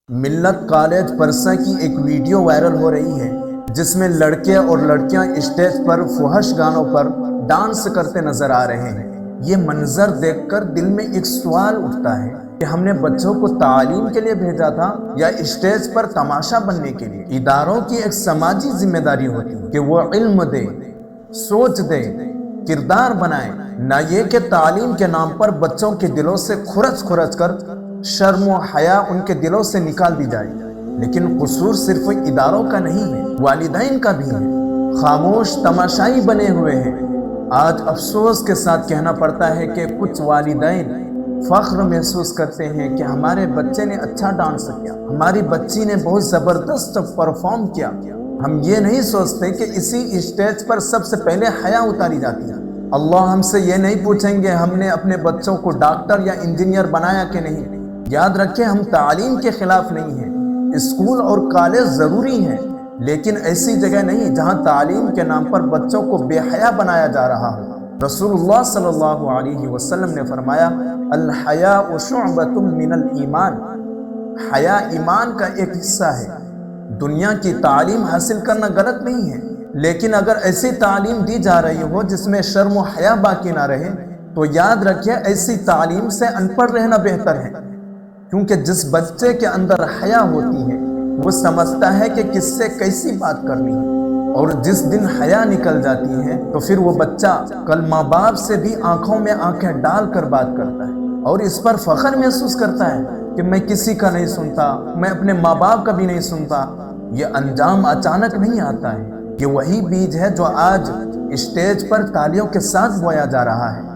ملت کالج پرسا کی ایک ویڈیو وائرل ہو رہی ہے جس میں لڑکے اور لڑکیاں اسٹیج پر فحش گانوں پر ڈانس کرتے نظر آ رہے ہیں۔ یہ منظر دیکھ کر دل میں ایک سوال اٹھتا ہے کہ ہم نے بچوں کو تعلیم کے لیے بھیجا تھا یا اسٹیج پر تماشا بننے کے لیے؟ اداروں کی ایک سماجی ذمہ داری ہوتی ہے کہ وہ علم دے، سوچ دے، کردار بنائے، نہ یہ کہ تعلیم کے نام پر بچوں کے دلوں سے کھرچ کر شرم و حیا ان کے دلوں سے نکال دی جائے۔ لیکن قصور صرف اداروں کا نہیں ہے، والدین کا بھی ہے، خاموش تماشائی بنے ہوئے ہیں۔ آج افسوس کے ساتھ کہنا پڑتا ہے کہ کچھ والدین فخر محسوس کرتے ہیں کہ ہمارے بچے نے اچھا ڈانس کیا، ہماری بچی نے بہت زبردست پرفارم کیا۔ ہم یہ نہیں سوچتے کہ اسی اسٹیج پر سب سے پہلے حیا اتاری جاتی ہے۔ اللہ ہم سے یہ نہیں پوچھیں گے ہم نے اپنے بچوں کو ڈاکٹر یا انجینئر بنایا کہ نہیں۔ یاد رکھیں ہم تعلیم کے خلاف نہیں ہیں، اسکول اور کالج ضروری ہیں، لیکن ایسی جگہ نہیں جہاں تعلیم کے نام پر بچوں کو بے حیا بنایا جا رہا ہو۔ رسول اللہ صلی اللہ علیہ وسلم نے فرمایا، الحیاء شعبۃ من الایمان، حیا ایمان کا ایک حصہ ہے۔ دنیا کی تعلیم حاصل کرنا غلط نہیں ہے، لیکن اگر ایسی تعلیم دی جا رہی ہو جس میں شرم و حیا باقی نہ رہے تو یاد رکھیں ایسی تعلیم سے ان پڑھ رہنا بہتر ہے، کیونکہ جس بچے کے اندر حیا ہوتی ہے وہ سمجھتا ہے کہ کس سے کیسی بات کرنی ہے، اور جس دن حیا نکل جاتی ہے تو پھر وہ بچہ کل ماں باپ سے بھی آنکھوں میں آنکھیں ڈال کر بات کرتا ہے اور اس پر فخر محسوس کرتا ہے کہ میں کسی کا نہیں سنتا، میں اپنے ماں باپ کا بھی نہیں سنتا۔ یہ انجام اچانک نہیں آتا ہے، یہ وہی بیج ہے جو آج اسٹیج پر تالیوں کے ساتھ بویا جا رہا ہے۔